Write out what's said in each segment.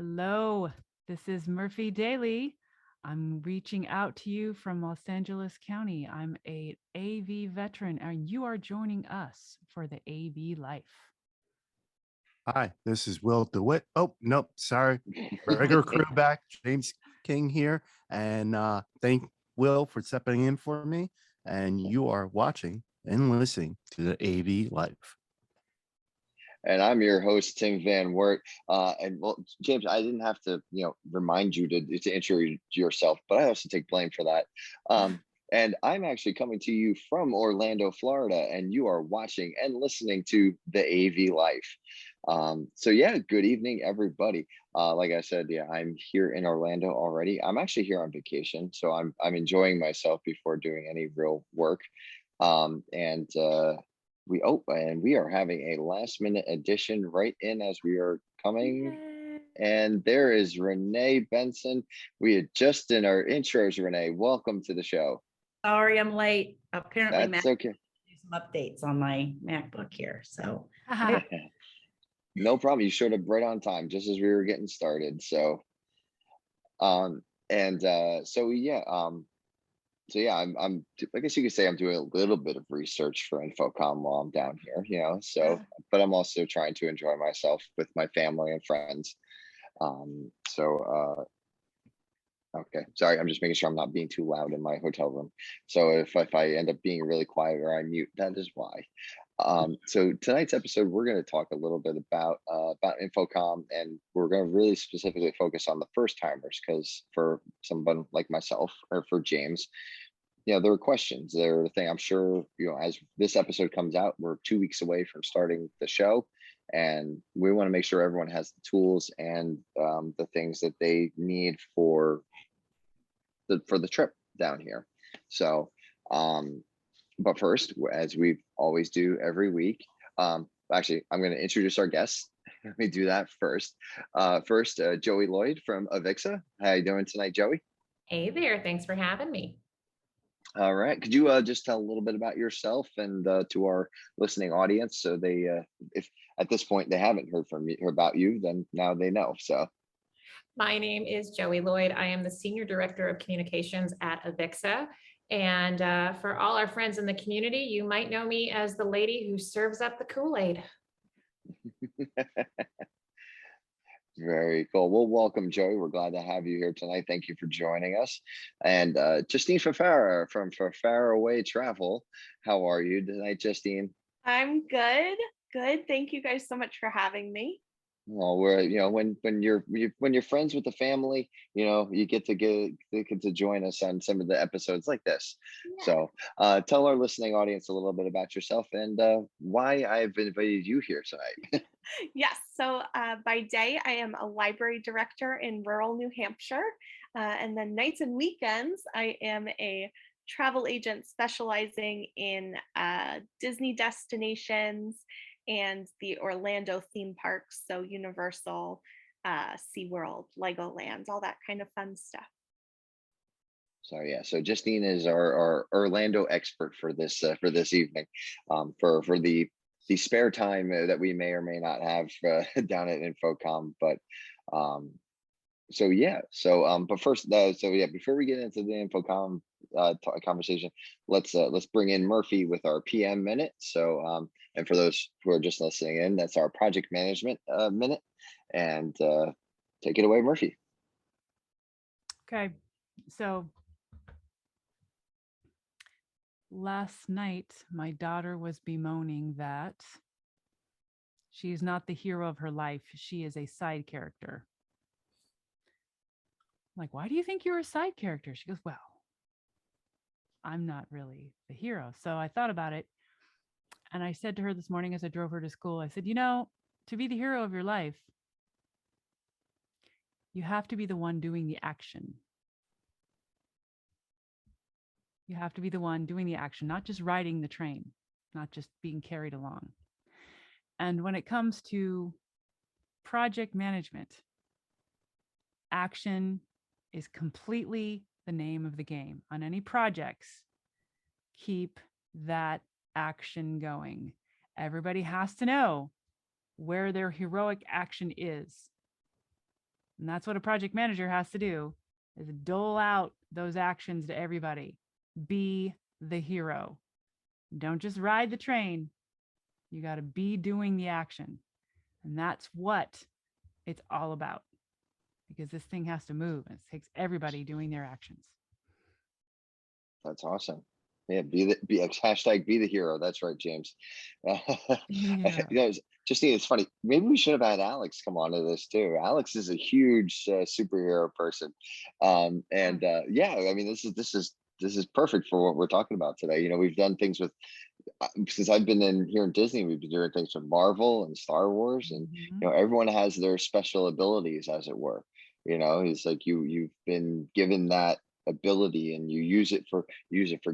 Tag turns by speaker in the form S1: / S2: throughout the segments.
S1: Hello, this is Murphy Daly. I'm reaching out to you from Los Angeles County. I'm a AV veteran, and you are joining us for the AV Life.
S2: Hi, this is Will DeWitt. Oh, nope, sorry. Regular crew back, James King here. And thank Will for stepping in for me. And you are watching and listening to the AV Life.
S3: And I'm your host, Tim Van Wert. And well, James, I didn't have to, remind you to introduce yourself, but I also take blame for that. And I'm actually coming to you from Orlando, Florida, and you are watching and listening to the AV Life. So yeah, good evening, everybody. Like I said, yeah, I'm here in Orlando already. I'm actually here on vacation, so I'm enjoying myself before doing any real work. And we are having a last minute addition right in as we are coming.
S1: Yay.
S3: And there is Renee Benson. We had just in our intros, Renee. Welcome to the show.
S4: Sorry, I'm late. Apparently,
S3: That's
S4: Mac
S3: okay.
S4: do some updates on my MacBook here. So
S3: No problem. You showed up right on time, just as we were getting started. So, I'm I guess you could say I'm doing a little bit of research for Infocomm while I'm down here. So, but I'm also trying to enjoy myself with my family and friends. Okay, sorry, I'm just making sure I'm not being too loud in my hotel room. So if I end up being really quiet or I mute, that is why. So tonight's episode, we're going to talk a little bit about Infocomm, and we're going to really specifically focus on the first timers, because for someone like myself or for James, there are questions. There are the thing. I'm sure as this episode comes out, we're 2 weeks away from starting the show, and we want to make sure everyone has the tools and the things that they need for the trip down here. So, but first, as we always do every week, actually, I'm going to introduce our guests. Let me do that first. First, Joey Lloyd from AVIXA. How you doing tonight, Joey?
S5: Hey there, thanks for having me.
S3: All right. Could you just tell a little bit about yourself and to our listening audience, so they, if at this point they haven't heard from you or about you, then now they know. So.
S5: My name is Joey Lloyd. I am the Senior Director of Communications at AVIXA. And for all our friends in the community, you might know me as the lady who serves up the Kool-Aid.
S3: Very cool. Well, welcome, Joey. We're glad to have you here tonight. Thank you for joining us. And Justine Fafara from Fafaraway Travel. How are you tonight, Justine?
S6: I'm good. Good. Thank you guys so much for having me.
S3: Well, we're when you're friends with the family, you get to join us on some of the episodes like this.
S6: Yeah.
S3: So tell our listening audience a little bit about yourself and why I've invited you here tonight.
S6: Yes. So by day, I am a library director in rural New Hampshire. And then nights and weekends, I am a travel agent specializing in Disney destinations and the Orlando theme parks. So Universal, SeaWorld, Legoland, all that kind of fun stuff.
S3: So Justine is our Orlando expert for this evening, for the spare time that we may or may not have down at Infocomm. But but first, before we get into the Infocomm conversation, let's bring in Murphy with our PM minute. So and for those who are just listening in, that's our project management minute. And take it away, Murphy.
S1: Okay, so last night, my daughter was bemoaning that she is not the hero of her life. She is a side character. I'm like, why do you think you're a side character? She goes, well, I'm not really the hero. So I thought about it. And I said to her this morning as I drove her to school, I said, to be the hero of your life, you have to be the one doing the action. You have to be the one doing the action, not just riding the train, not just being carried along. And when it comes to project management, action is completely the name of the game. On any projects, keep that action going. Everybody has to know where their heroic action is. And that's what a project manager has to do, is dole out those actions to everybody. Be the hero. Don't just ride the train. You got to be doing the action. And that's what it's all about, because this thing has to move. And it takes everybody doing their actions.
S3: That's awesome. Yeah, hashtag be the hero. That's right, James.
S1: Yeah.
S3: Justine, it's funny. Maybe we should have had Alex come on to this too. Alex is a huge superhero person, yeah, I mean, this is perfect for what we're talking about today. You know, we've done things with since I've been in here in Disney. We've been doing things with Marvel and Star Wars, and you know, everyone has their special abilities, as it were. You know, it's like you've been given that ability, and you use it for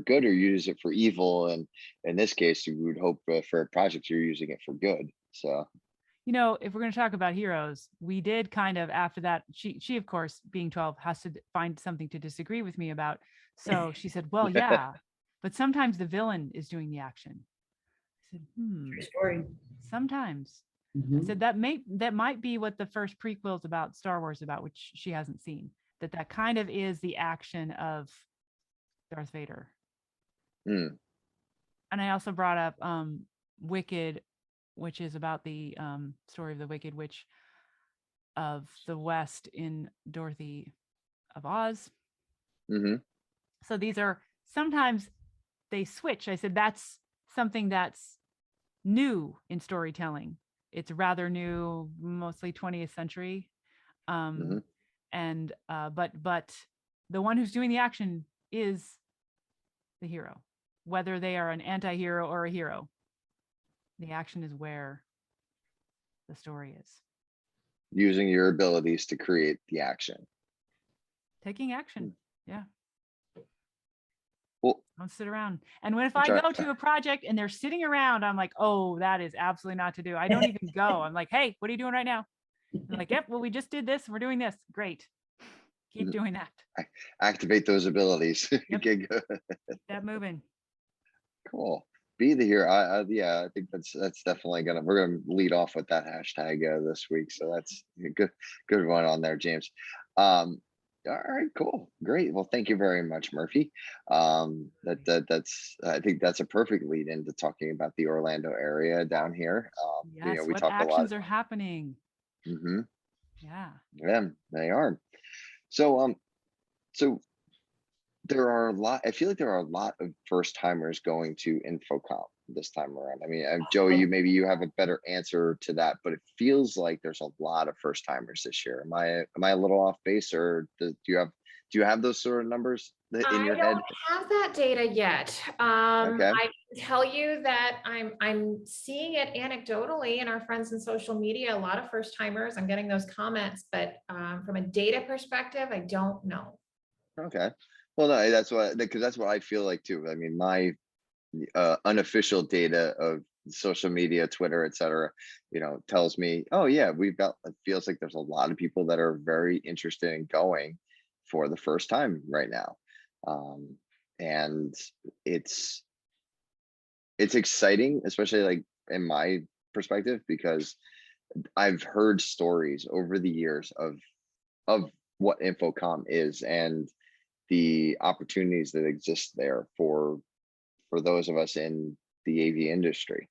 S3: good or use it for evil. And in this case, you would hope for a project you're using it for good. So,
S1: you know, if we're going to talk about heroes, we did kind of, after that, she of course, being 12, has to find something to disagree with me about. So she said, well, yeah, but sometimes the villain is doing the action. I said,
S4: True story.
S1: sometimes. I
S4: Mhm.
S1: said that might be what the first prequels about Star Wars about, which she hasn't seen. That kind of is the action of Darth Vader.
S3: mm,
S1: And I also brought up Wicked, which is about the story of the Wicked Witch of the West in Dorothy of Oz.
S3: hmm
S1: So these are, sometimes they switch. I said that's something that's new in storytelling. It's rather new, mostly 20th century.
S3: hmm
S1: And but the one who's doing the action is the hero, whether they are an anti-hero or a hero. The action is where the story is.
S3: using your abilities to create the action.
S1: Taking action. Yeah.
S3: Well,
S1: Don't sit around. And if
S3: I'm
S1: I
S3: trying-
S1: go to a project and they're sitting around, I'm like, oh, that is absolutely not to do. I don't even go. I'm like, hey, what are you doing right now? They're like, yep, well, we just did this. We're doing this. Great. Keep doing that.
S3: activate those abilities.
S1: Yep.
S3: Okay, good.
S1: Keep that moving.
S3: Cool. Be the hero. Yeah, I think that's definitely we're gonna lead off with that hashtag this week. So that's a good one on there, James. All right, cool, great. Well, thank you very much, Murphy. That's I think that's a perfect lead into talking about the Orlando area down here. You
S1: Yes.
S3: know, we
S1: What
S3: talk a lot.
S1: actions are happening?
S3: hmm
S1: Yeah.
S3: Yeah, they are. So so there are a lot. I feel like there are a lot of first timers going to Infocomm this time around. I mean, Joey, maybe you have a better answer to that, but it feels like there's a lot of first timers this year. Am I a little off base, or do you have those sort of numbers in your
S5: I
S3: head?
S5: don't have that data yet.
S3: Okay.
S5: I can tell you that I'm seeing it anecdotally in our friends in social media. A lot of first timers. I'm getting those comments, but from a data perspective, I don't know.
S3: Okay. Well, no, because that's what I feel like too. I mean, my unofficial data of social media, Twitter, etc., you know, tells me, oh yeah, it feels like there's a lot of people that are very interested in going for the first time right now. And it's exciting, especially like in my perspective, because I've heard stories over the years of what Infocomm is and the opportunities that exist there for those of us in the AV industry.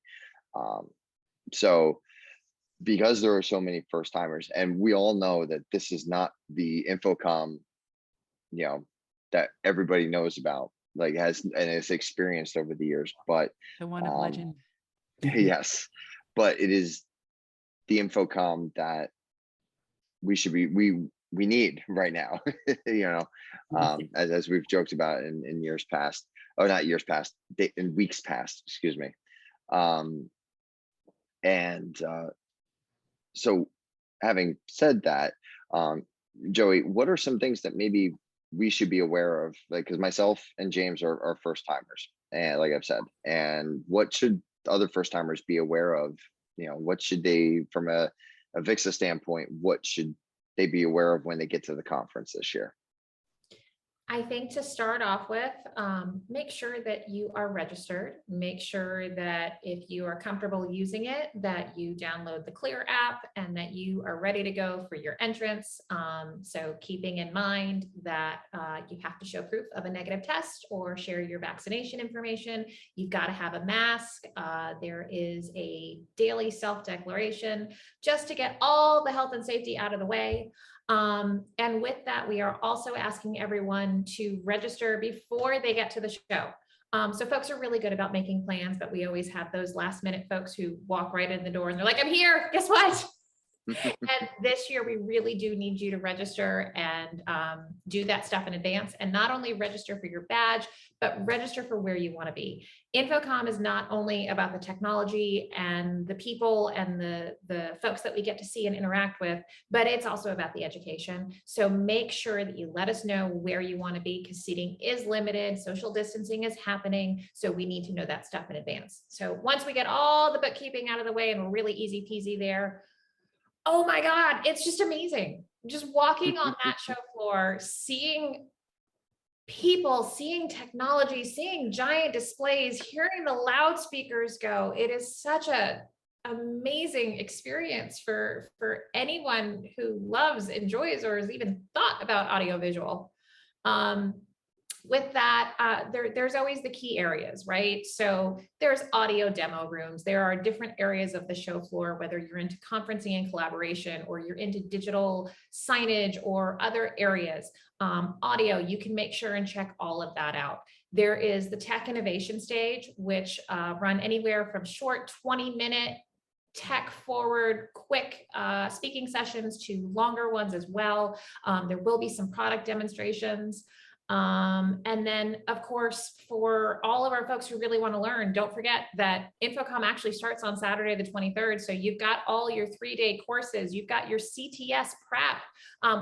S3: So because there are so many first timers, and we all know that this is not the Infocomm, you know, that everybody knows about, like has and has experienced over the years, but
S1: The one of legend.
S3: yes, but it is the Infocomm that we need right now. You know, as we've joked about in years past, or not years past, in weeks past, excuse me. And so having said that, Joey, what are some things that maybe we should be aware of? Like, because myself and James are first timers, and like I've said, and what should other first timers be aware of? You know, what should they, from a AVIXA standpoint, what should they be aware of when they get to the conference this year?
S5: I think to start off with, make sure that you are registered. Make sure that if you are comfortable using it, that you download the Clear app and that you are ready to go for your entrance. So keeping in mind that you have to show proof of a negative test or share your vaccination information. You've got to have a mask. There is a daily self-declaration just to get all the health and safety out of the way. And with that, we are also asking everyone to register before they get to the show. So folks are really good about making plans, but we always have those last minute folks who walk right in the door and they're like, I'm here, guess what? And this year, we really do need you to register and do that stuff in advance, and not only register for your badge, but register for where you want to be. Infocomm is not only about the technology and the people and the folks that we get to see and interact with, but it's also about the education. So make sure that you let us know where you want to be, because seating is limited, social distancing is happening. So we need to know that stuff in advance. So once we get all the bookkeeping out of the way and we're really easy peasy there, oh my God, it's just amazing. Just walking on that show floor, seeing people, seeing technology, seeing giant displays, hearing the loudspeakers go. It is such a amazing experience for anyone who loves, enjoys, or has even thought about audiovisual. With that, there's always the key areas, right? So there's audio demo rooms. There are different areas of the show floor, whether you're into conferencing and collaboration, or you're into digital signage or other areas. Audio, you can make sure and check all of that out. There is the tech innovation stage, which run anywhere from short 20-minute tech forward, quick speaking sessions to longer ones as well. There will be some product demonstrations. And then, of course, for all of our folks who really want to learn, don't forget that Infocomm actually starts on Saturday, the 23rd. So you've got all your 3-day courses. You've got your CTS prep.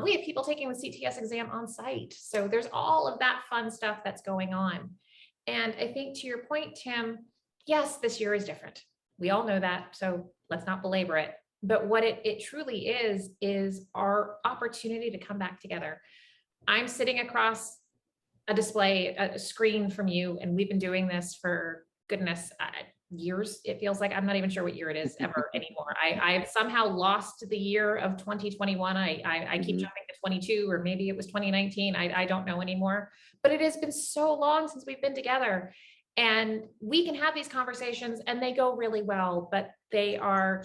S5: We have people taking the CTS exam on site. So there's all of that fun stuff that's going on. And I think to your point, Tim, yes, this year is different. We all know that. So let's not belabor it. But what it truly is our opportunity to come back together. I'm sitting across a display, a screen from you, and we've been doing this for goodness, years. It feels like I'm not even sure what year it is ever anymore. I've somehow lost the year of 2021. I keep jumping to 22, or maybe it was 2019. I don't know anymore, but it has been so long since we've been together, and we can have these conversations and they go really well, but they are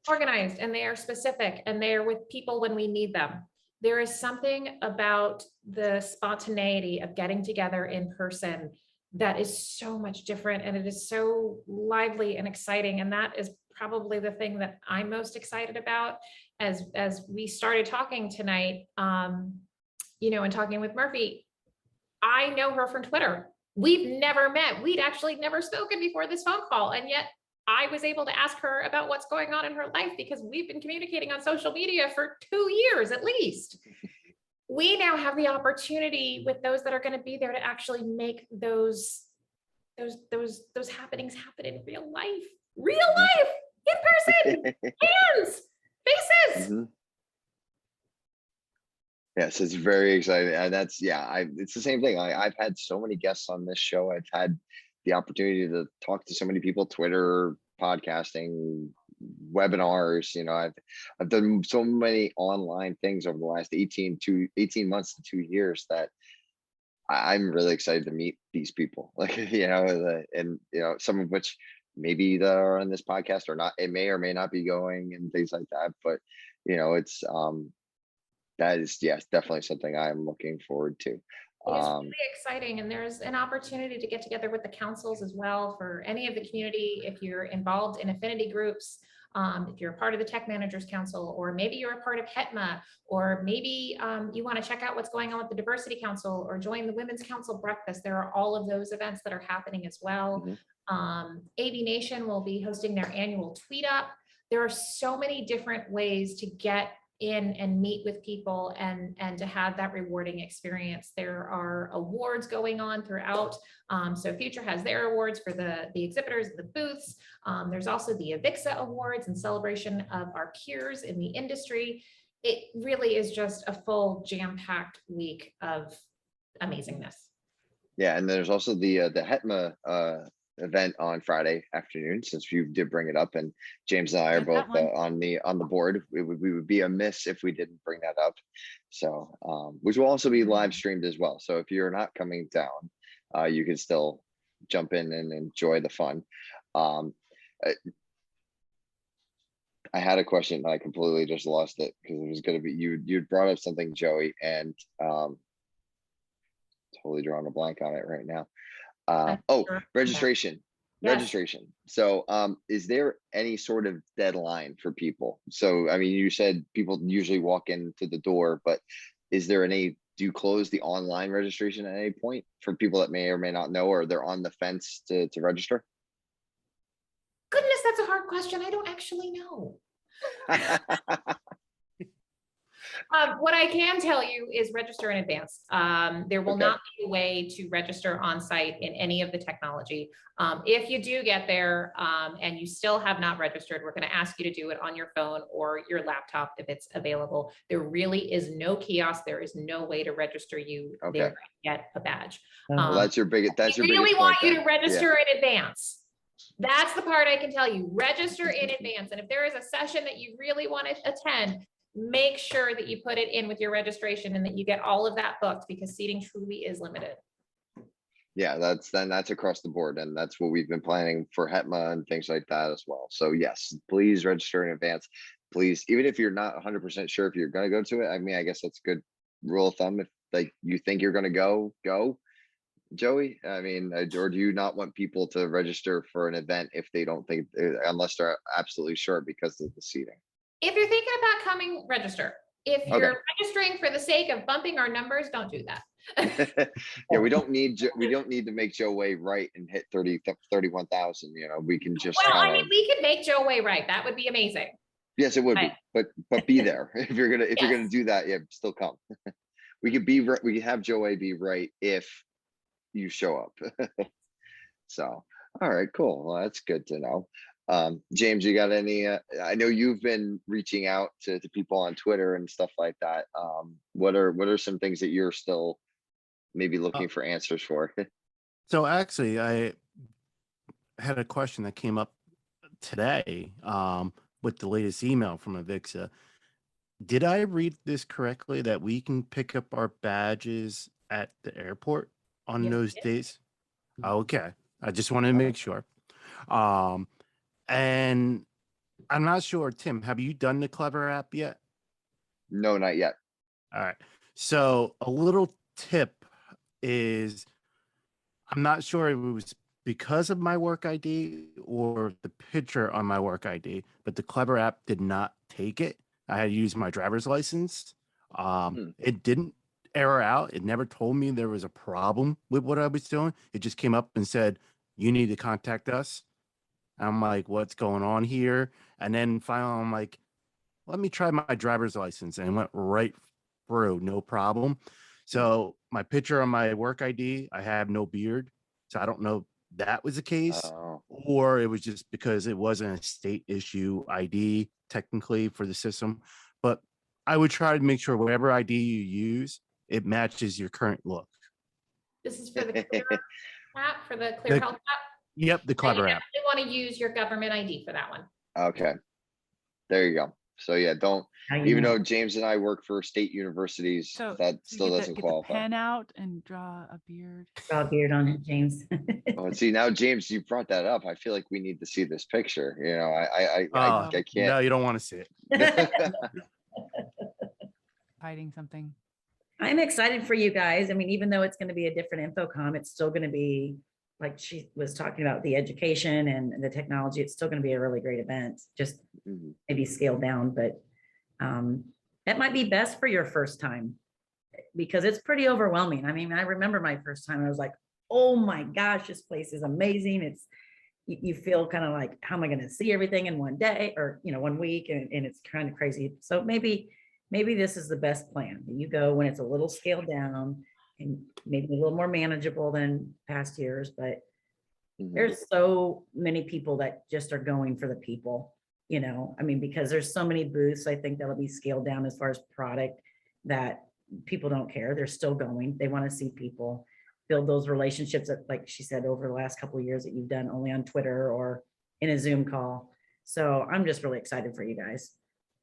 S5: organized and they are specific and they are with people when we need them. There is something about the spontaneity of getting together in person that is so much different, and it is so lively and exciting. And that is probably the thing that I'm most excited about as we started talking tonight, you know, and talking with Murphy. I know her from Twitter. We've never met. We'd actually never spoken before this phone call. And yet I was able to ask her about what's going on in her life because we've been communicating on social media for 2 years at least. We now have the opportunity with those that are going to be there to actually make those happenings happen in real life, in person, hands, faces.
S3: Yes, it's very exciting. And that's, yeah, it's the same thing. I've had so many guests on this show. I've had the opportunity to talk to so many people, Twitter, podcasting, webinars. You know, I've done so many online things over the last 18 months to 2 years that I'm really excited to meet these people. Like, you know, and you know, some of which maybe that are on this podcast or not. It may or may not be going and things like that. But you know, it's that is, yes, definitely something I'm looking forward to.
S5: It's really exciting, and there's an opportunity to get together with the councils as well for any of the community. If you're involved in affinity groups, if you're a part of the Tech Managers Council, or maybe you're a part of HETMA, or maybe you want to check out what's going on with the Diversity Council or join the Women's Council Breakfast. There are all of those events that are happening as well. AV Nation will be hosting their annual Tweet Up. There are so many different ways to get in and meet with people and to have that rewarding experience. There are awards going on throughout. So Future has their awards for the exhibitors and the booths. There's also the AVIXA Awards in celebration of our peers in the industry. It really is just a full jam-packed week of amazingness.
S3: Yeah, and there's also the HETMA event on Friday afternoon, since you did bring it up, and James and I are
S1: Got that
S3: both
S1: one.
S3: on the board. We would be amiss if we didn't bring that up. So, which will also be live streamed as well. So if you're not coming down, you can still jump in and enjoy the fun. I had a question, and I completely just lost it because it was going to be you'd brought up something, Joey, and totally drawing a blank on it right now. Oh,
S5: Sure.
S3: registration.
S5: Yes.
S3: Registration. So is there any sort of deadline for people? So I mean, you said people usually walk into the door, but is there any, do you close the online registration at any point for people that may or may not know, or they're on the fence to register?
S5: Goodness, that's a hard question. I don't actually know. What I can tell you is register in advance. There will
S3: Okay.
S5: not be a way to register on site in any of the technology. If you do get there and you still have not registered, we're going to ask you to do it on your phone or your laptop if it's available. There really is no kiosk. There is no way to register you
S3: Okay.
S5: there and get a badge.
S3: Well, that's your biggest. That's
S5: We
S3: your
S5: really
S3: biggest
S5: want
S3: point
S5: you
S3: then.
S5: to register in advance. That's the part I can tell you. Register in advance. And if there is a session that you really want to attend, make sure that you put it in with your registration and that you get all of that booked, because seating truly is limited.
S3: Yeah, that's across the board, and that's what we've been planning for HETMA and things like that as well. So yes, please register in advance. Please, even if you're not 100% sure if you're going to go to it. I mean, I guess that's a good rule of thumb. If like you think you're going to go, Joey. I mean, or do you not want people to register for an event if they don't think, unless they're absolutely sure because of the seating?
S5: If you're thinking about coming, register. If you're registering for the sake of bumping our numbers, don't do that.
S3: Yeah, we don't need to make Joe Way right and hit 31,000. You know, we can just
S5: Well,
S3: kind
S5: I mean,
S3: of,
S5: we could make Joe Way right. That would be amazing.
S3: yes, it would be, but be there if you're gonna
S5: Yes.
S3: do that. Yeah, still come. We could be right. We could have Joe Way be right if you show up. So, all right, cool. Well, that's good to know. James, you got any, I know you've been reaching out to people on Twitter and stuff like that. What are some things that you're still maybe looking for answers for?
S2: So actually, I had a question that came up today with the latest email from AVIXA. Did I read this correctly that we can pick up our badges at the airport on
S5: Yes,
S2: those
S5: yes.
S2: days? Okay. I just wanted to make sure. And I'm not sure, Tim, have you done the Clever app yet?
S3: No, not yet.
S2: All right. So a little tip is, I'm not sure if it was because of my work ID or the picture on my work ID, but the Clever app did not take it. I had to use my driver's license. It didn't error out. It never told me there was a problem with what I was doing. It just came up and said, you need to contact us. I'm like, what's going on here? And then finally, I'm like, let me try my driver's license, and it went right through, no problem. So my picture on my work ID, I have no beard. So I don't know if that was the case, or it was just because it wasn't a state issue ID technically for the system. But I would try to make sure whatever ID you use, it matches your current look.
S5: This is for the Clear app, for the Clear Health app.
S2: Yep, the Clever app.
S5: You want to use your government ID for that one.
S3: Okay, there you go. So yeah, don't,
S4: How you
S3: even
S4: know?
S3: though James and I work for state universities,
S1: So
S3: that
S1: you
S3: still
S1: get
S3: doesn't
S1: the
S3: qualify.
S1: pen out and draw a beard.
S4: Draw a beard on it, James.
S3: Oh, see, now James, you brought that up. I feel like we need to see this picture. You know, I can't.
S2: No, you don't want to see it.
S1: Hiding something.
S4: I'm excited for you guys. I mean, even though it's going to be a different Infocom, it's still going to be, like she was talking about, the education and the technology. It's still going to be a really great event, just maybe scaled down, but that might be best for your first time, because it's pretty overwhelming. I mean, I remember my first time, I was like, oh my gosh, this place is amazing. It's, you feel kind of like, how am I going to see everything in one day or, 1 week? And it's kind of crazy. So maybe this is the best plan. You go when it's a little scaled down and maybe a little more manageable than past years, but there's so many people that just are going for the people, I mean, because there's so many booths, I think that'll be scaled down as far as product, that people don't care. They're still going. They want to see people build those relationships that, like she said, over the last couple of years that you've done only on Twitter or in a Zoom call. So I'm just really excited for you guys.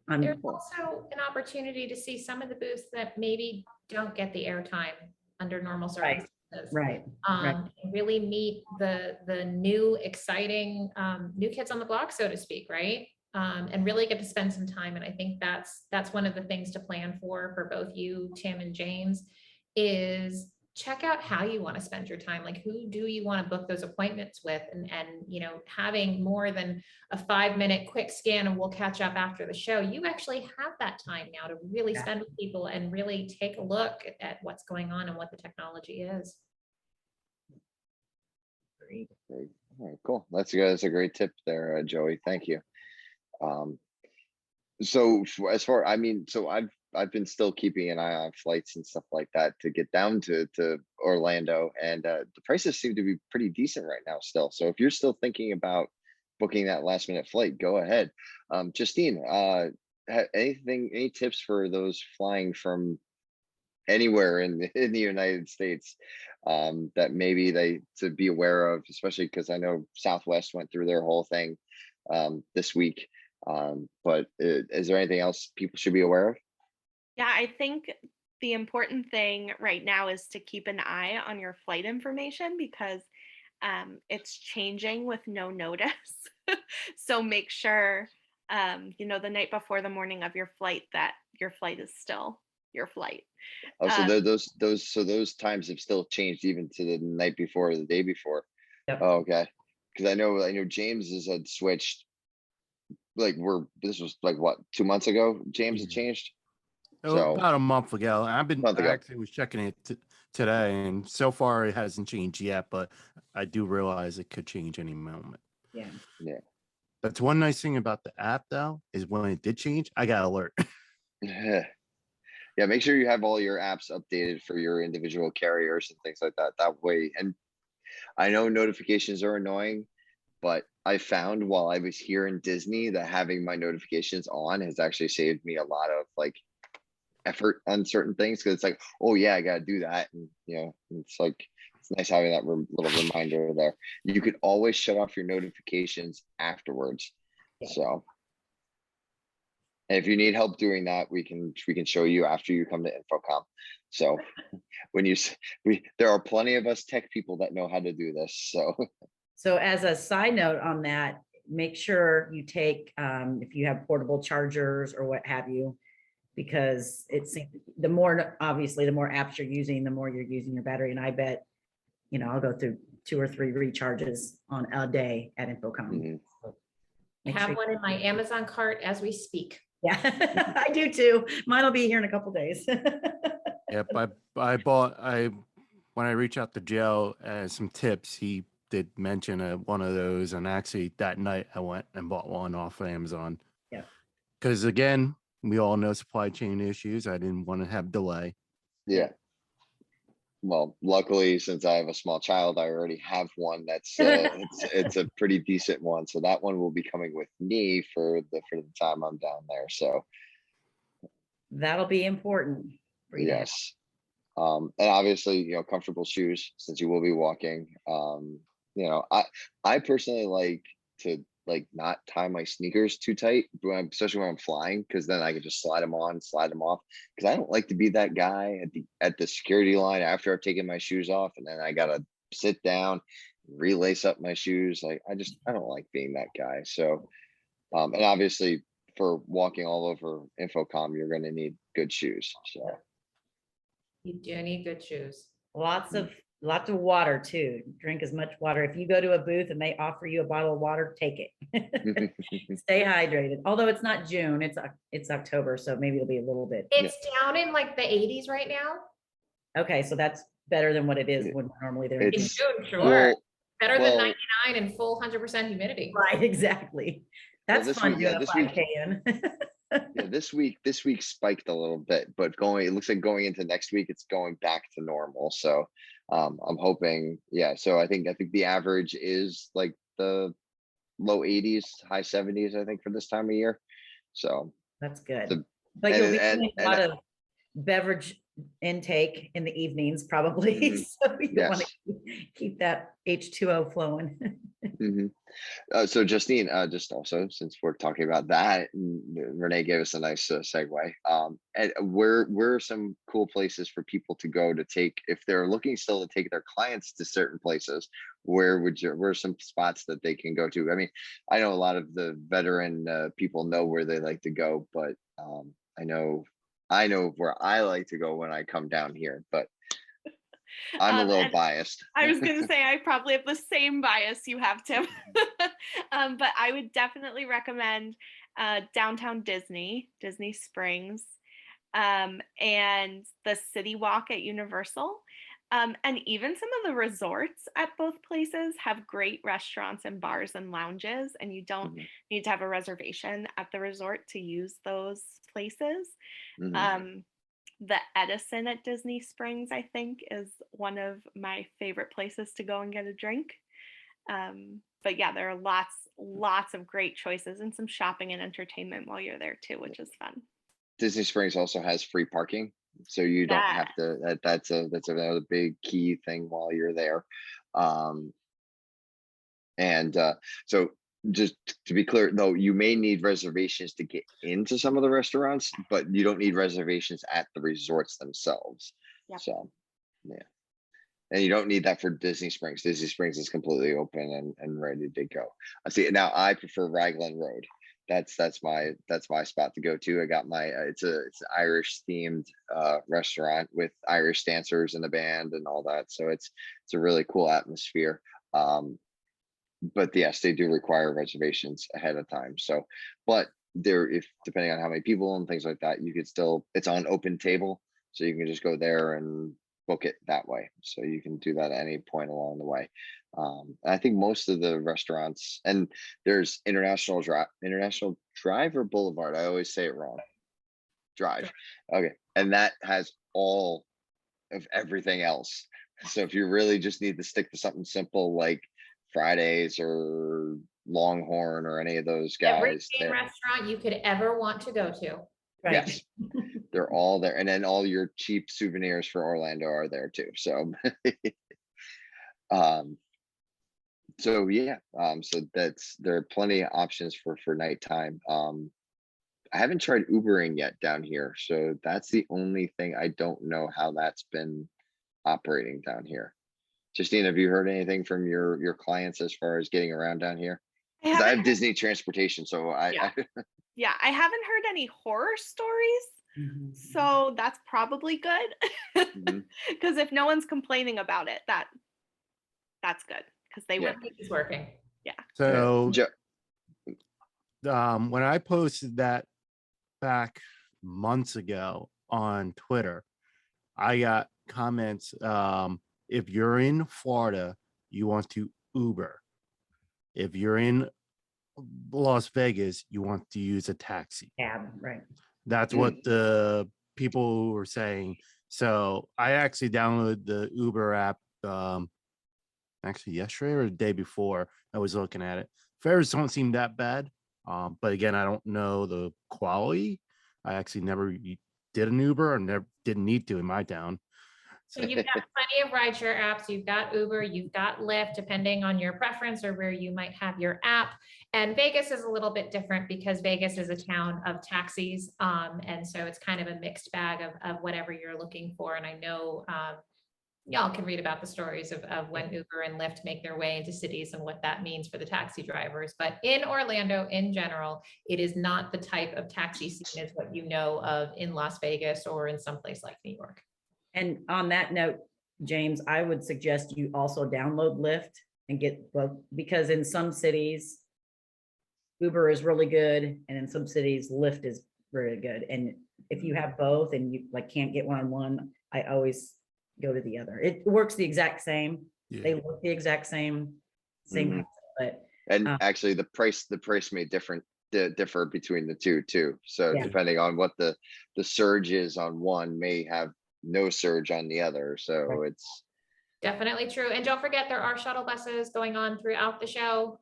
S5: There's also an opportunity to see some of the booths that maybe don't get the airtime under normal circumstances.
S4: Right.
S5: And really meet the new, exciting new kids on the block, so to speak, right? And really get to spend some time. And I think that's one of the things to plan for both you, Tim and James, is check out how you want to spend your time. Like, who do you want to book those appointments with? And you know, having more than a 5-minute quick scan and we'll catch up after the show. You actually have that time now to really spend with people and really take a look at what's going on and what the technology is.
S3: Great. All right, cool. That's good. That's a great tip there, Joey. Thank you. So as far, I mean, so I've been still keeping an eye on flights and stuff like that to get down to Orlando, and the prices seem to be pretty decent right now still. So if you're still thinking about booking that last minute flight, go ahead. Justine, any tips for those flying from anywhere in the United States that maybe they to be aware of, especially because I know Southwest went through their whole thing this week. But is there anything else people should be aware of?
S6: Yeah, I think the important thing right now is to keep an eye on your flight information because it's changing with no notice. So make sure, you know, the night before the morning of your flight that your flight is still your flight.
S3: Oh, so those times have still changed even to the night before or the day before.
S4: Yep.
S3: Oh, okay. Because I know James had switched. Like this was like what, 2 months ago? James had changed. So
S2: About a month ago. I've been
S3: Month ago.
S2: actually was checking it today, and so far it hasn't changed yet. But I do realize it could change any moment.
S4: Yeah.
S2: That's one nice thing about the app, though, is when it did change, I got alert.
S3: Yeah, make sure you have all your apps updated for your individual carriers and things like that. That way, and I know notifications are annoying, but I found while I was here in Disney that having my notifications on has actually saved me a lot of like effort on certain things, because it's like, oh yeah, I gotta do that, and you know, it's like it's nice having that little reminder there. You could always shut off your notifications afterwards. So and if you need help doing that, we can show you after you come to Infocomm. So when there are plenty of us tech people that know how to do this.
S4: So as a side note on that, make sure you take, if you have portable chargers or what have you, because it's the more, obviously, the more apps you're using, the more you're using your battery. And I bet, you know, I'll go through 2 or 3 recharges on a day at Infocomm.
S3: Mhm.
S4: So
S5: I have one in my Amazon cart as we speak.
S4: yeah, I do too. Mine will be here in a couple days.
S2: Yep, when I reach out to Joe some tips, he did mention one of those, and actually that night I went and bought one off of Amazon.
S4: Yeah.
S2: Because again, we all know supply chain issues. I didn't want to have delay.
S3: Yeah. Well, luckily, since I have a small child, I already have one that's it's a pretty decent one. So that one will be coming with me for the time I'm down there. So
S4: That'll be important for you.
S3: yes. And obviously, you know, comfortable shoes since you will be walking. You know, I personally like to not tie my sneakers too tight, especially when I'm flying, because then I can just slide them on, slide them off. Because I don't like to be that guy at the security line after I've taken my shoes off, and then I gotta sit down, relace up my shoes. Like I don't like being that guy. So, and obviously for walking all over Infocomm, you're gonna need good shoes. So
S5: You do need good shoes.
S4: Lots of water too. Drink as much water. If you go to a booth and they offer you a bottle of water, take it. Stay hydrated. Although it's not June, it's October, so maybe it'll be a little bit.
S5: It's down in like the 80s right now.
S4: Okay, so that's better than what it is when normally they're in
S5: In
S3: It's-
S5: June, sure.
S3: well,
S5: Better
S3: well-
S5: than 99 and full 100% humidity.
S4: right. Exactly. That's
S3: this
S4: fun
S3: week- yeah,
S4: doing a
S3: this week-
S4: 5K in.
S3: Yeah, this week spiked a little bit, but it looks like going into next week, it's going back to normal. So I'm hoping, yeah. So I think the average is like the low 80s, high 70s, I think, for this time of year. So
S4: That's good.
S3: The-
S4: But you'll be
S3: and-
S4: doing a
S3: and-
S4: lot of beverage intake in the evenings, probably.
S3: Mhm.
S4: So you want
S3: Yes.
S4: to keep that H2O flowing.
S3: Mhm. So Justine, just also since we're talking about that, and Renee gave us a nice segue. And where are some cool places for people to go to take if they're looking still to take their clients to certain places? Where are some spots that they can go to? I mean, I know a lot of the veteran people know where they like to go, but I know where I like to go when I come down here, but I'm a little
S6: And
S3: biased.
S6: I was going to say, I probably have the same bias you have, Tim. But I would definitely recommend downtown Disney Springs, and the City Walk at Universal. And even some of the resorts at both places have great restaurants and bars and lounges, and you don't
S3: Mhm.
S6: need to have a reservation at the resort to use those places.
S3: Mhm.
S6: The Edison at Disney Springs, I think, is one of my favorite places to go and get a drink. But yeah, there are lots of great choices and some shopping and entertainment while you're there too, which is fun.
S3: Disney Springs also has free parking, so you don't
S6: Yeah.
S3: have to. That's another big key thing while you're there. Um, and so, just to be clear, though, you may need reservations to get into some of the restaurants, but you don't need reservations at the resorts themselves.
S6: Yep.
S3: So, yeah, and you don't need that for Disney Springs. Disney Springs is completely open and ready to go. I see. Now, I prefer Raglan Road. That's my spot to go to. I got my it's an Irish themed restaurant with Irish dancers in the band and all that. So it's a really cool atmosphere. But yes, they do require reservations ahead of time. So, but there, if depending on how many people and things like that, you could still, it's on open table. So you can just go there and book it that way. So you can do that at any point along the way. And I think most of the restaurants, and there's International Drive or Boulevard. I always say it wrong. Drive. Okay. And that has all of everything else. So if you really just need to stick to something simple like Fridays or Longhorn or any of those
S5: Every
S3: guys,
S5: chain restaurant you could ever want to go to.
S4: Right.
S3: yes, they're all there. And then all your cheap souvenirs for Orlando are there too. So um so yeah, so there are plenty of options for nighttime. I haven't tried Ubering yet down here, so that's the only thing. I don't know how that's been operating down here. Justine, have you heard anything from your clients as far as getting around down here?
S6: I
S3: Because I
S6: haven't
S3: have Disney transportation, so
S6: Yeah. Yeah, I haven't heard any horror stories,
S4: Mhm.
S6: so that's probably good.
S3: Mhm.
S6: Because if no one's complaining about it, that's good because they
S3: Yeah.
S6: would.
S5: It's working.
S2: So
S3: Jo-
S2: when I posted that back months ago on Twitter, I got comments. If you're in Florida, you want to Uber. If you're in Las Vegas, you want to use a taxi.
S4: Cab, right.
S2: That's what the people were saying. So I actually downloaded the Uber app actually yesterday or the day before. I was looking at it. Fares don't seem that bad. But again, I don't know the quality. I actually never did an Uber or never didn't need to in my town.
S5: So you've got plenty of rideshare apps. You've got Uber, you've got Lyft, depending on your preference or where you might have your app. And Vegas is a little bit different because Vegas is a town of taxis. And so it's kind of a mixed bag of whatever you're looking for. And I know y'all can read about the stories of when Uber and Lyft make their way into cities and what that means for the taxi drivers. But in Orlando, in general, it is not the type of taxi scene as what you know of in Las Vegas or in someplace like New York.
S4: And on that note, James, I would suggest you also download Lyft and get both, because in some cities, Uber is really good, and in some cities, Lyft is really good. And if you have both and you like can't get one on one, I always go to the other. It works the exact same. They look the exact same,
S3: Mhm.
S4: but
S3: And actually, the price may differ between the two too. So
S4: Yeah.
S3: depending on what the surge is on one, may have no surge on the other. So
S4: Right.
S3: it's
S5: Definitely true. And don't forget, there are shuttle buses going on throughout the show.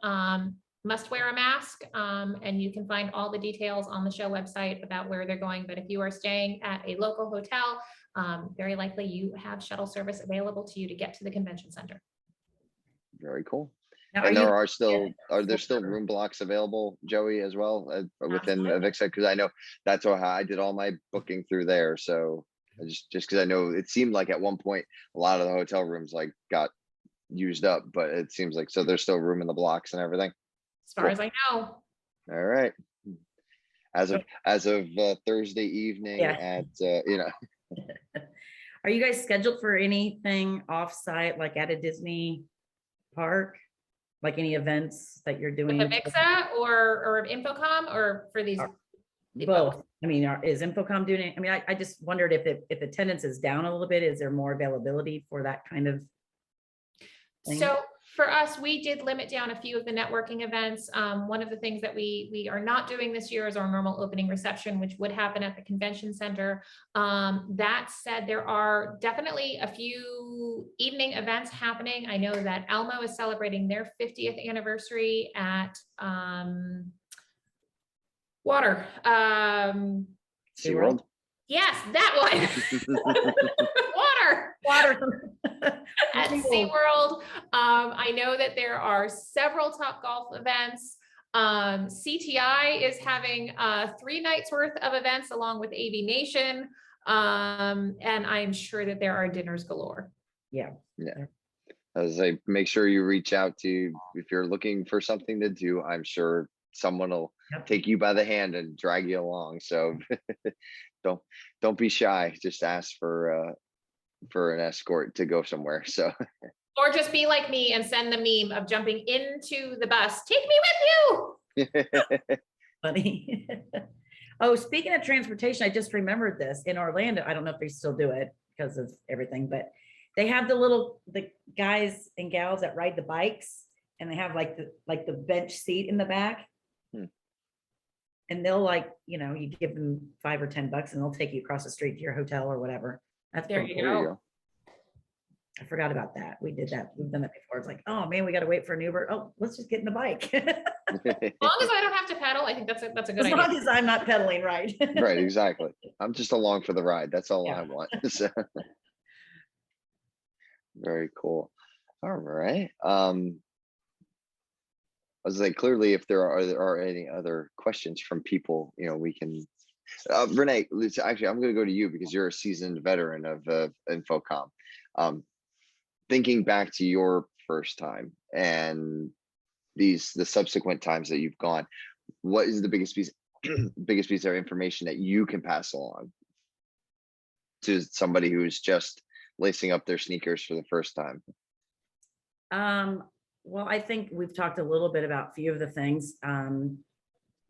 S5: Must wear a mask. And you can find all the details on the show website about where they're going. But if you are staying at a local hotel, very likely you have shuttle service available to you to get to the convention center.
S3: Very cool.
S4: Now,
S3: And
S4: are you-
S3: are there still room blocks available, Joey, as well, within
S5: Absolutely.
S3: AVIXA? Because I know that's how I did all my booking through there. So I just because I know it seemed like at one point a lot of the hotel rooms like got used up, but it seems like so there's still room in the blocks and everything.
S5: As far as I know.
S3: All right. As of Thursday evening
S4: Yeah.
S3: at
S4: Are you guys scheduled for anything off-site, like at a Disney park? Like any events that you're
S5: With
S4: doing?
S5: AVIXA or Infocomm or for these?
S4: Both. I mean, is Infocomm doing it? I mean, I just wondered if attendance is down a little bit, is there more availability for that kind of thing?
S5: So for us, we did limit down a few of the networking events. One of the things that we are not doing this year is our normal opening reception, which would happen at the convention center. That said, there are definitely a few evening events happening. I know that Elmo is celebrating their 50th anniversary at
S3: SeaWorld.
S5: Yes, that one. Water. At SeaWorld. I know that there are several Top Golf events. CTI is having 3 nights worth of events along with AV Nation. And I'm sure that there are dinners galore.
S4: Yeah.
S3: As I make sure you reach out to if you're looking for something to do, I'm sure someone will take you by the hand and drag you along. So don't be shy. Just ask for an escort to go somewhere. So
S5: Or just be like me and send the meme of jumping into the bus. Take me with you.
S4: Funny. Oh, speaking of transportation, I just remembered this in Orlando. I don't know if they still do it because of everything, but they have the guys and gals that ride the bikes, and they have like the bench seat in the back. And they'll you give them $5 or $10 and they'll take you across the street to your hotel or whatever. That's
S5: There
S4: pretty
S5: you
S4: cool.
S5: go.
S4: I forgot about that. We did that. We've done that before. It's like, oh man, we got to wait for an Uber. Oh, let's just get in the bike.
S5: As long as I don't have to pedal, I think that's a good
S4: As
S5: idea.
S4: long as I'm not pedaling, right?
S3: Right, exactly. I'm just along for the ride. That's all
S4: Yeah.
S3: I want. So, very cool. All right. I was like, clearly, if there are any other questions from people, we can. Renee, actually, I'm going to go to you because you're a seasoned veteran of Infocomm. Thinking back to your first time and the subsequent times that you've gone, what is the biggest piece of information that you can pass along to somebody who's just lacing up their sneakers for the first time?
S4: Well, I think we've talked a little bit about a few of the things.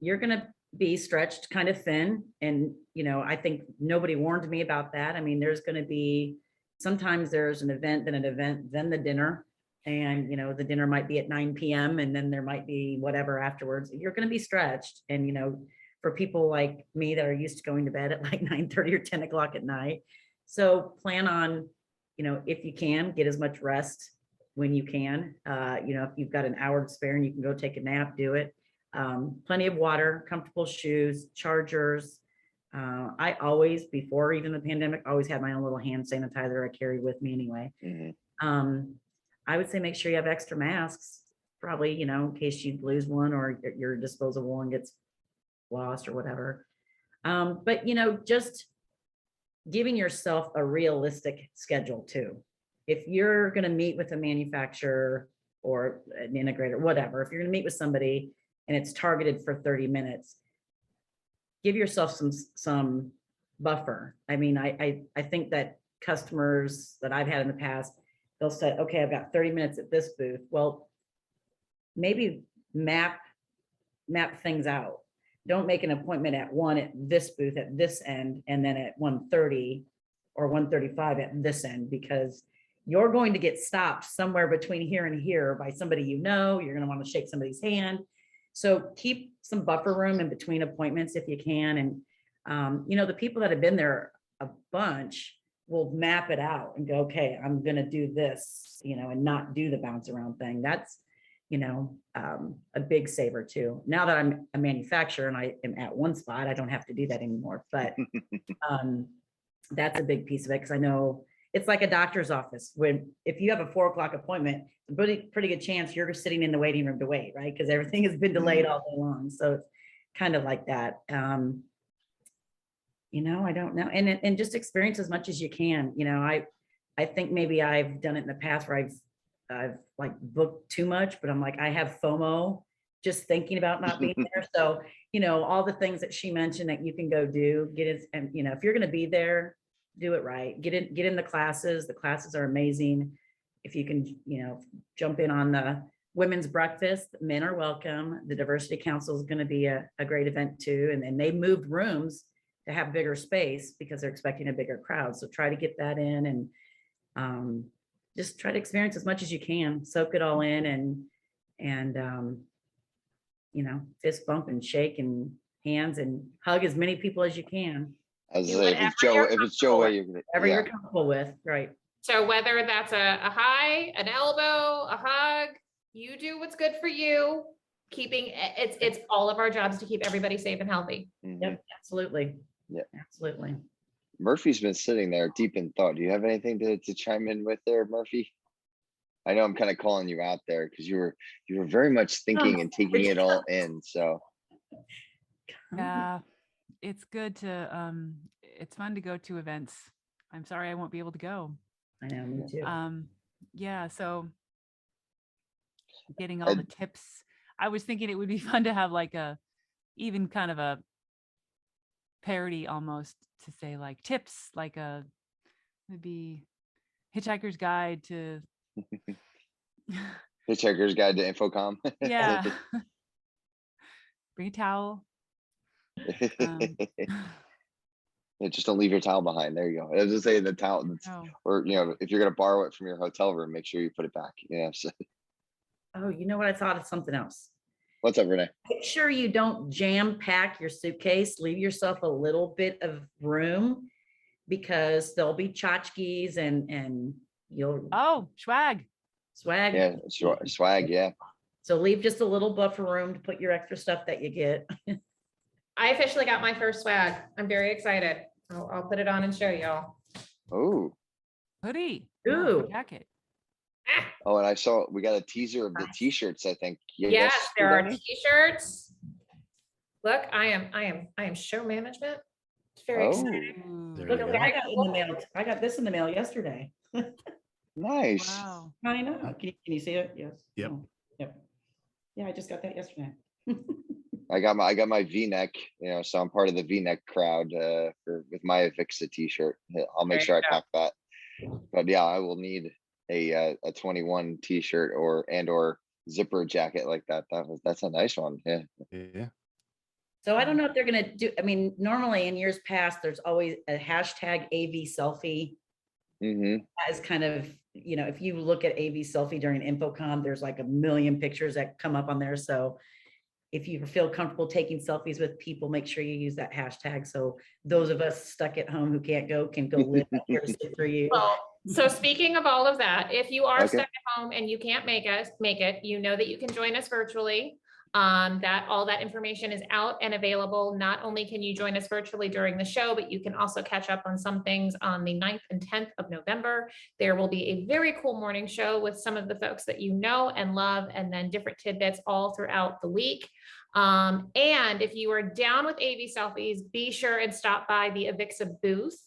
S4: You're going to be stretched kind of thin. And, I think nobody warned me about that. I mean, there's going to be, sometimes there's an event, then the dinner. And, the dinner might be at 9 p.m. and then there might be whatever afterwards. You're going to be stretched. And, for people like me that are used to going to bed at like 9:30 or 10 o'clock at night. So plan on, if you can, get as much rest when you can. If you've got an hour to spare and you can go take a nap, do it. Plenty of water, comfortable shoes, chargers. I always, before even the pandemic, always had my own little hand sanitizer I carried with me anyway. I would say make sure you have extra masks, probably, in case you lose one or your disposable one gets lost or whatever. But, just giving yourself a realistic schedule too. If you're going to meet with a manufacturer or an integrator, whatever, if you're going to meet with somebody and it's targeted for 30 minutes, give yourself some buffer. I mean, I think that customers that I've had in the past, they'll say, okay, I've got 30 minutes at this booth. Well, maybe map things out. Don't make an appointment at 1 at this booth at this end, and then at 1:30 or 1:35 at this end, because you're going to get stopped somewhere between here and here by somebody you're going to want to shake somebody's hand. So keep some buffer room in between appointments if you can. And, the people that have been there a bunch will map it out and go, okay, I'm going to do this, and not do the bounce around thing. That's, a big saver too. Now that I'm a manufacturer and I am at one spot, I don't have to do that anymore. But That's a big piece of it, because I know it's like a doctor's office. When if you have a 4 o'clock appointment, it's a pretty good chance you're sitting in the waiting room to wait, right? Because everything has been delayed all day long. So it's kind of like that. I don't know. And just experience as much as you can. I think maybe I've done it in the past where I've like booked too much, but I'm like, I have FOMO just thinking about not being there. So, all the things that she mentioned that you can go do, get it. And, if you're going to be there, do it right. Get in the classes. The classes are amazing. If you can, jump in on the women's breakfast, men are welcome. The diversity council is going to be a great event too. And then they moved rooms to have bigger space because they're expecting a bigger crowd. So try to get that in and just try to experience as much as you can, soak it all in and fist bump and shake and hands and hug as many people as you can.
S3: As
S5: Do
S3: if it's Joe, you're gonna,
S4: Whatever
S3: yeah.
S4: you're comfortable with, right?
S5: So whether that's a hi, an elbow, a hug, you do what's good for you. It's all of our jobs to keep everybody safe and healthy.
S3: Mhm.
S4: Yep, absolutely.
S3: Yeah.
S4: Absolutely.
S3: Murphy's been sitting there deep in thought. Do you have anything to chime in with there, Murphy? I know I'm kind of calling you out there because you were very much thinking and taking it all in. So
S1: Yeah, it's good to it's fun to go to events. I'm sorry I won't be able to go.
S4: I know, me too.
S1: Yeah, so getting all the tips. I was thinking it would be fun to have like even kind of a parody almost to say like tips, like maybe Hitchhiker's Guide to
S3: Hitchhiker's Guide to Infocom.
S1: yeah. Bring a towel.
S3: Yeah, just don't leave your towel behind. There you go. I was just saying the towel,
S1: Oh.
S3: or if you're gonna borrow it from your hotel room, make sure you put it back. Yeah. So.
S4: Oh, you know what? I thought of something else.
S3: What's up, Renee?
S4: Make sure you don't jam pack your suitcase. Leave yourself a little bit of room because there'll be tchotchkes and you'll
S1: Swag.
S4: swag.
S3: Yeah, swag. Yeah.
S4: So leave just a little buffer room to put your extra stuff that you get.
S5: I officially got my first swag. I'm very excited. I'll put it on and show y'all.
S3: Oh.
S1: Hoodie.
S4: Ooh.
S1: Jacket.
S3: Oh, and I saw we got a teaser of the t-shirts, I think.
S5: Yes, there are
S3: yesterday.
S5: t-shirts. Look, I am show management. It's very exciting.
S1: Ooh.
S2: There
S4: Look
S2: you
S4: at
S2: go.
S4: what I got in the mail. I got this in the mail yesterday.
S3: Nice.
S1: Wow.
S4: I know. Can you see it? Yes.
S2: Yep.
S4: Oh, yep. Yeah, I just got that yesterday.
S3: I got my V-neck, so I'm part of the V-neck crowd with my AVIXA t-shirt. I'll make
S5: There
S3: sure I
S5: you go.
S3: pack that. But yeah, I will need a 21 t-shirt or zipper jacket like that. That's a nice one. Yeah.
S2: Yeah.
S4: So I don't know if they're gonna do, normally in years past, there's always a hashtag AV selfie
S3: Mm-hmm.
S4: as kind of, if you look at AV selfie during Infocom, there's like a million pictures that come up on there. So if you feel comfortable taking selfies with people, make sure you use that hashtag. So those of us stuck at home who can't go can go live out here to sit for you.
S5: Well, so speaking of all of that, if you are
S3: Okay.
S5: stuck at home and you can't make it, you know that you can join us virtually. That all that information is out and available. Not only can you join us virtually during the show, but you can also catch up on some things on the 9th and 10th of November. There will be a very cool morning show with some of the folks that you know and love, and then different tidbits all throughout the week. And if you are down with AV selfies, be sure and stop by the AVIXA booth,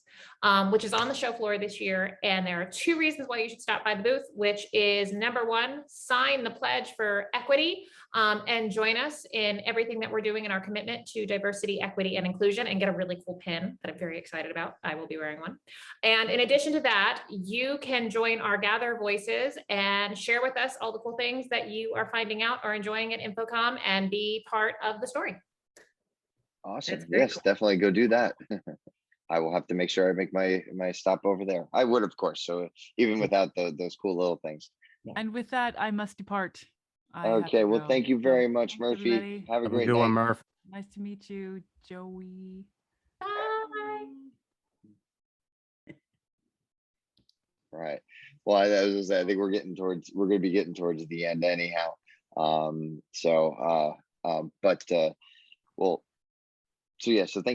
S5: which is on the show floor this year. And there are 2 reasons why you should stop by the booth, which is number 1, sign the pledge for equity and join us in everything that we're doing in our commitment to diversity, equity, and inclusion, and get a really cool pin that I'm very excited about. I will be wearing one. And in addition to that, you can join our Gather Voices and share with us all the cool things that you are finding out or enjoying at Infocom and be part of the story.
S3: Awesome.
S4: That's very
S3: Yes,
S4: cool.
S3: definitely go do that. I will have to make sure I make my stop over there. I would, of course. So even without those cool little things.
S1: And with that, I must depart. I have
S3: Okay.
S1: to
S3: Well,
S1: go.
S3: thank you
S1: So,
S3: very much,
S1: thanks,
S3: Murphy.
S1: everybody.
S3: Have a
S2: Have a
S3: great
S2: good one,
S3: night.
S2: Murph.
S1: Nice to meet you, Joey.
S5: Bye.
S3: All right. Well, I think we're going to be getting towards the end anyhow. So thank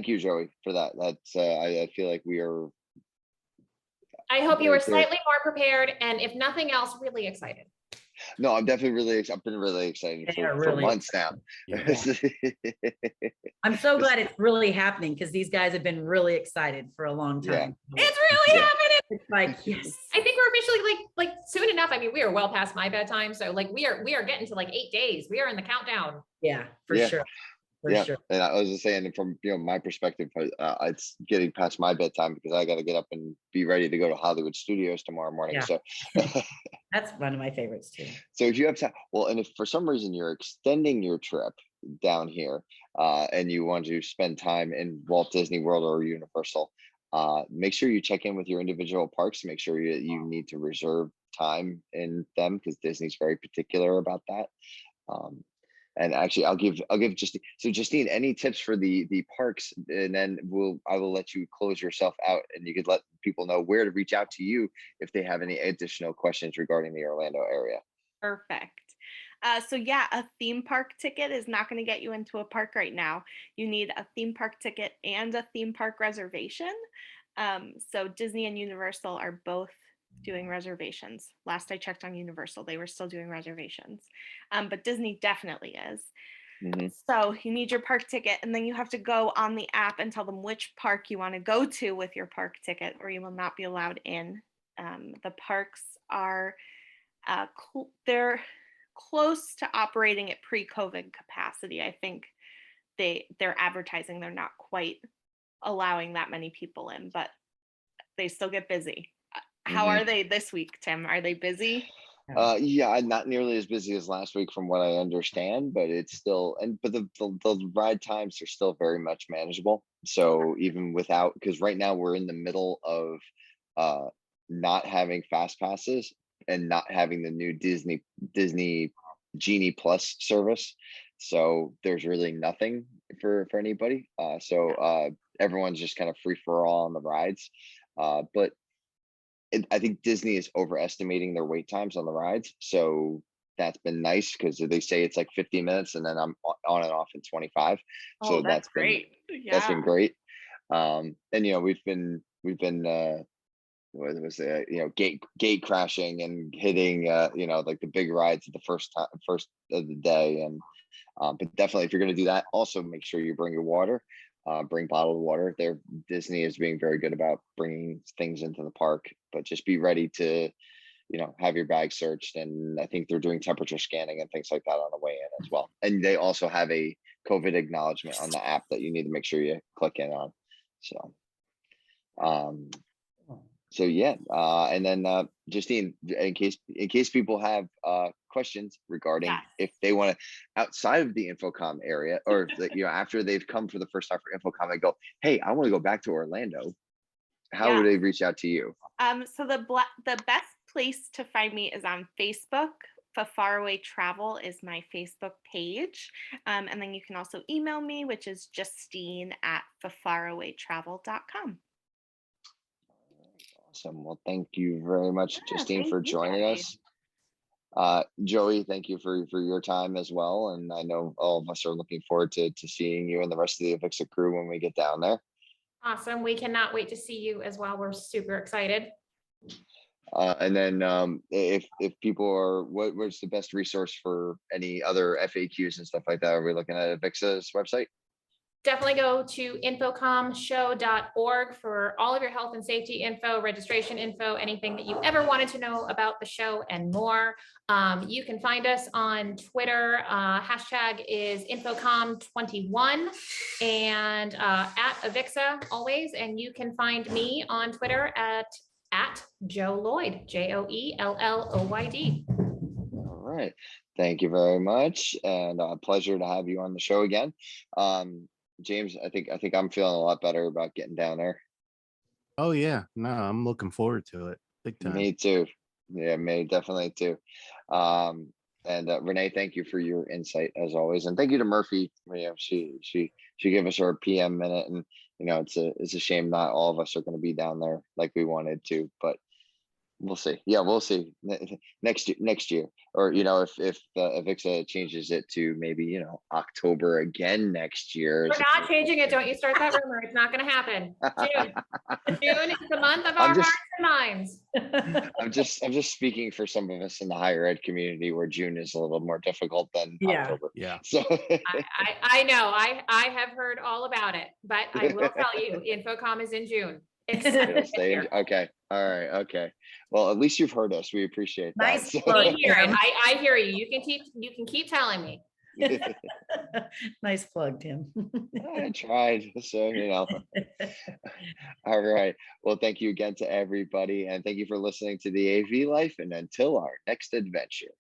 S3: you, Joey, for that. That's I feel like we are
S5: I hope you
S3: Very
S5: are
S3: cool.
S5: slightly more prepared, and if nothing else, really excited.
S3: No, I'm definitely I've been really excited
S4: They
S3: for,
S4: are really
S3: months now.
S4: I'm so glad it's really happening because these guys have been really excited for a long
S3: Yeah.
S4: time.
S5: It's really
S3: Yeah.
S5: happening.
S4: It's like, yes.
S5: I think we're officially like soon enough. I mean, we are well past my bedtime, so like we are getting to like 8 days. We are in the countdown.
S4: Yeah, for
S3: Yeah.
S4: sure. For
S3: Yeah,
S4: sure.
S3: and I was just saying from my perspective, it's getting past my bedtime because I got to get up and be ready to go to Hollywood Studios tomorrow morning.
S4: Yeah.
S3: So,
S4: That's one of my favorites too.
S3: so if you have time, well, and if for some reason you're extending your trip down here, and you want to spend time in Walt Disney World or Universal, make sure you check in with your individual parks. Make sure you need to reserve time in them because Disney's very particular about that. And actually, I'll give Justine, any tips for the parks, and then I will let you close yourself out, and you could let people know where to reach out to you if they have any additional questions regarding the Orlando area.
S6: Perfect. So yeah, a theme park ticket is not going to get you into a park right now. You need a theme park ticket and a theme park reservation. So Disney and Universal are both doing reservations. Last I checked on Universal, they were still doing reservations. But Disney definitely is.
S3: Mhm.
S6: So you need your park ticket, and then you have to go on the app and tell them which park you want to go to with your park ticket, or you will not be allowed in. The parks are they're close to operating at pre-COVID capacity. I think they're advertising they're not quite allowing that many people in, but they still get busy. How
S3: Mhm.
S6: are they this week, Tim? Are they busy?
S3: Yeah, not nearly as busy as last week from what I understand, but it's still, but the ride times are still very much manageable. So even without, because right now we're in the middle of not having fast passes and not having the new Disney Genie Plus service. So there's really nothing for anybody. So everyone's just kind of free for all on the rides. But I think Disney is overestimating their wait times on the rides. So that's been nice because they say it's like 50 minutes and then I'm on and off in 25. So
S6: Oh, that's great.
S3: that's
S6: Yeah.
S3: been great. And we've been what was it, gate crashing and hitting like the big rides at the first of the day. And but definitely if you're going to do that, also make sure you bring your water. Bring bottled water. Disney is being very good about bringing things into the park, but just be ready to, have your bag searched. And I think they're doing temperature scanning and things like that on the way in as well. And they also have a COVID acknowledgement on the app that you need to make sure you click in on. So yeah, and then Justine, in case people have questions regarding
S6: Yes.
S3: if they want to outside of the Infocomm area, or after they've come for the first time for Infocomm, they go, hey, I want to go back to Orlando. How would they reach out to you?
S6: So the best place to find me is on Facebook. Fafaraway Travel is my Facebook page. And then you can also email me, which is Justine@fafarawaytravel.com.
S3: Awesome. Well, thank you very much,
S6: Yeah,
S3: Justine,
S6: thank
S3: for
S6: you,
S3: joining
S6: guys.
S3: us. Joey, thank you for your time as well. And I know all of us are looking forward to seeing you and the rest of the AVIXA crew when we get down there.
S5: Awesome. We cannot wait to see you as well. We're super excited.
S3: And then if people are, what's the best resource for any other FAQs and stuff like that? Are we looking at AVIXA's website?
S5: Definitely go to infocommshow.org for all of your health and safety info, registration info, anything that you ever wanted to know about the show and more. You can find us on Twitter. Hashtag is Infocom21 and at AVIXA always. And you can find me on Twitter at Joe Lloyd, JoeLLoyd.
S3: All right. Thank you very much. And a pleasure to have you on the show again. James, I think I'm feeling a lot better about getting down there.
S2: Oh yeah, no, I'm looking forward to it big time.
S3: Me too. Yeah, me definitely too. And Renee, thank you for your insight as always, and thank you to Murphy. She gave us our PM minute, and it's a shame not all of us are going to be down there like we wanted to, but We'll see. Yeah, we'll see next year, or if AVIXA changes it to maybe October again next year.
S5: We're not changing it. Don't you start that rumor. It's not going to happen. June is the month of our
S3: I'm just,
S5: hearts and minds.
S3: I'm just speaking for some of us in the higher ed community where June is a little more difficult than
S4: Yeah.
S3: October.
S2: Yeah.
S3: So
S5: I know. I have heard all about it, but I will tell you, Infocomm is in June.
S3: it'll stay in, okay. All right. Okay. Well, at least you've heard us. We appreciate that.
S4: Nice
S3: So-
S4: plug.
S5: We hear it.
S4: Tim.
S5: I hear you. You can keep telling me.
S4: Nice plug, Tim.
S3: I tried. So, all right. Well, thank you again to everybody. And thank you for listening to the AV Life. And until our next adventure.